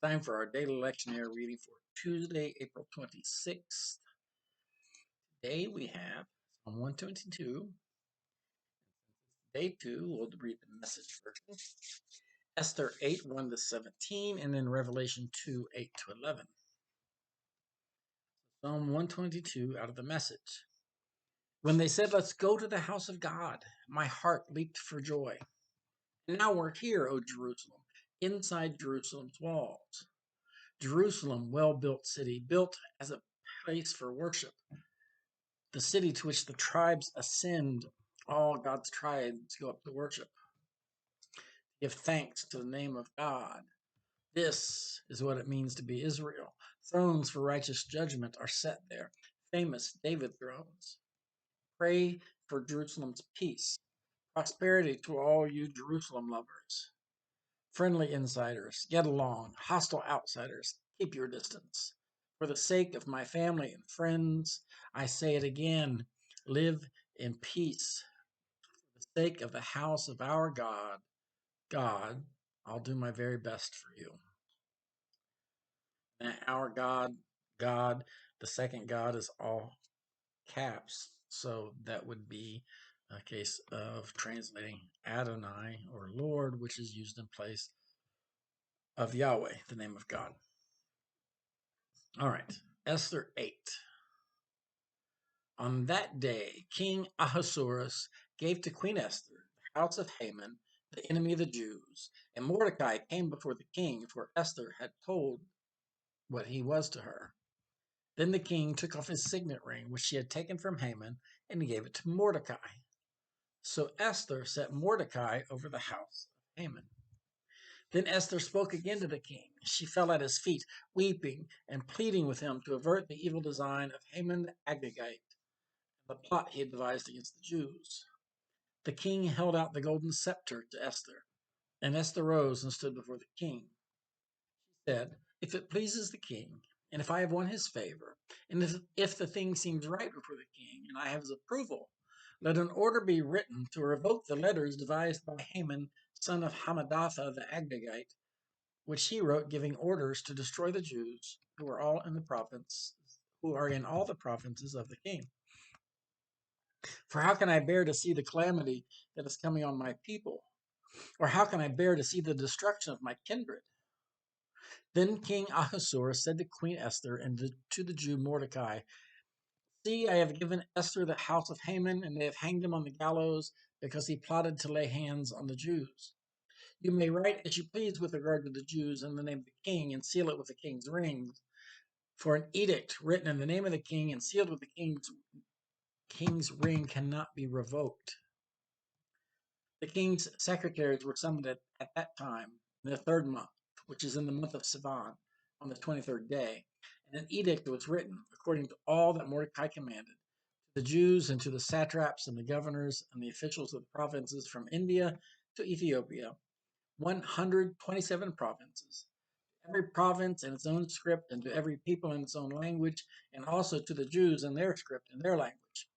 Time for our daily lectionary reading for Tuesday, April 26th. Today we have Psalm 122. Day 2, we'll read the message version. Esther 8, 1 to 17, and then Revelation 2, 8 to 11. Psalm 122 out of the message. When they said, "Let's go to the house of God," my heart leaped for joy. And now we're here, O Jerusalem, inside Jerusalem's walls. Jerusalem, well-built city, built as a place for worship. The city to which the tribes ascend, all God's tribes go up to worship. Give thanks to the name of God. This is what it means to be Israel. Thrones for righteous judgment are set there, famous David thrones. Pray for Jerusalem's peace, prosperity to all you Jerusalem lovers. Friendly insiders, get along. Hostile outsiders, keep your distance. For the sake of my family and friends, I say it again, live in peace. For the sake of the house of our God, I'll do my very best for you. And our God, the second God is all caps, so that would be a case of translating Adonai or Lord, which is used in place of Yahweh, the name of God. All right, Esther 8. On that day, King Ahasuerus gave to Queen Esther the house of Haman, the enemy of the Jews, and Mordecai came before the king, for Esther had told what he was to her. Then the king took off his signet ring, which she had taken from Haman, and he gave it to Mordecai. So Esther set Mordecai over the house of Haman. Then Esther spoke again to the king. She fell at his feet, weeping and pleading with him to avert the evil design of Haman the Agagite, the plot he had devised against the Jews. The king held out the golden scepter to Esther, and Esther rose and stood before the king. She said, "If it pleases the king, and if I have won his favor, and if the thing seems right before the king, and I have his approval, let an order be written to revoke the letters devised by Haman, son of Hammedatha the Agagite, which he wrote giving orders to destroy the Jews who are in all the provinces of the king. For how can I bear to see the calamity that is coming on my people? Or how can I bear to see the destruction of my kindred?" Then King Ahasuerus said to Queen Esther and to the Jew Mordecai, "See, I have given Esther the house of Haman, and they have hanged him on the gallows because he plotted to lay hands on the Jews. You may write as you please with regard to the Jews in the name of the king and seal it with the king's ring. For an edict written in the name of the king and sealed with the king's ring cannot be revoked." The king's secretaries were summoned at that time, in the third month, which is in the month of Sivan, on the 23rd day. And an edict was written, according to all that Mordecai commanded, to the Jews and to the satraps and the governors and the officials of the provinces from India to Ethiopia, 127 provinces, every province in its own script, and to every people in its own language, and also to the Jews in their script and their language.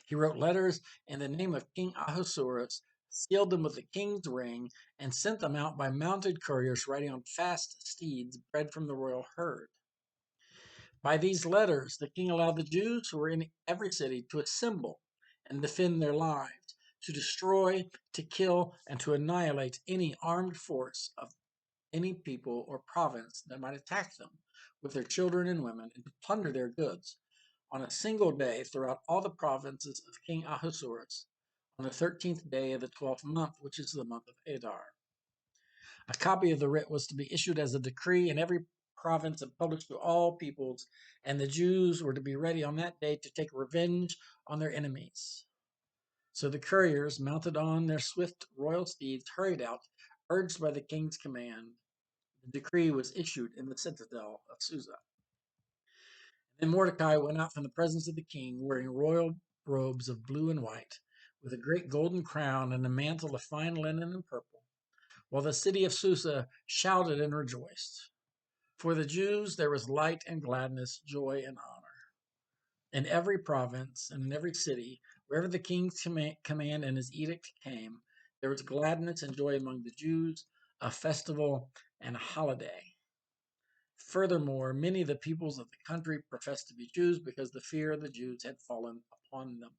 He wrote letters in the name of King Ahasuerus, sealed them with the king's ring, and sent them out by mounted couriers riding on fast steeds bred from the royal herd. By these letters, the king allowed the Jews who were in every city to assemble and defend their lives, to destroy, to kill, and to annihilate any armed force of any people or province that might attack them, with their children and women, and to plunder their goods, on a single day throughout all the provinces of King Ahasuerus, on the 13th day of the 12th month, which is the month of Adar. A copy of the writ was to be issued as a decree in every province and published to all peoples, and the Jews were to be ready on that day to take revenge on their enemies. So the couriers, mounted on their swift royal steeds, hurried out, urged by the king's command. The decree was issued in the citadel of Susa. Then Mordecai went out from the presence of the king, wearing royal robes of blue and white, with a great golden crown and a mantle of fine linen and purple, while the city of Susa shouted and rejoiced. For the Jews there was light and gladness, joy and honor. In every province and in every city, wherever the king's command and his edict came, there was gladness and joy among the Jews, a festival and a holiday. Furthermore, many of the peoples of the country professed to be Jews because the fear of the Jews had fallen upon them.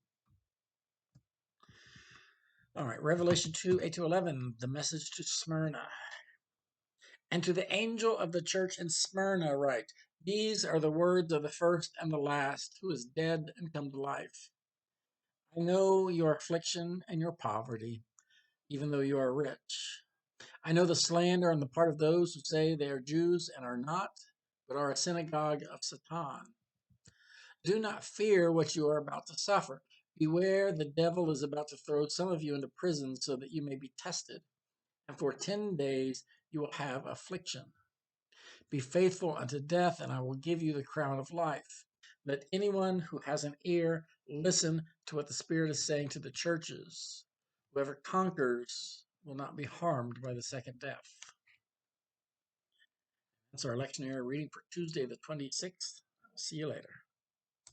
All right, Revelation 2, 8 to 11, the message to Smyrna. And to the angel of the church in Smyrna write, these are the words of the first and the last, who is dead and come to life. I know your affliction and your poverty, even though you are rich. I know the slander on the part of those who say they are Jews and are not, but are a synagogue of Satan. Do not fear what you are about to suffer. Beware, the devil is about to throw some of you into prison so that you may be tested. And for 10 days you will have affliction. Be faithful unto death, and I will give you the crown of life. Let anyone who has an ear listen to what the Spirit is saying to the churches. Whoever conquers will not be harmed by the second death. That's our lectionary reading for Tuesday, the 26th. I'll see you later.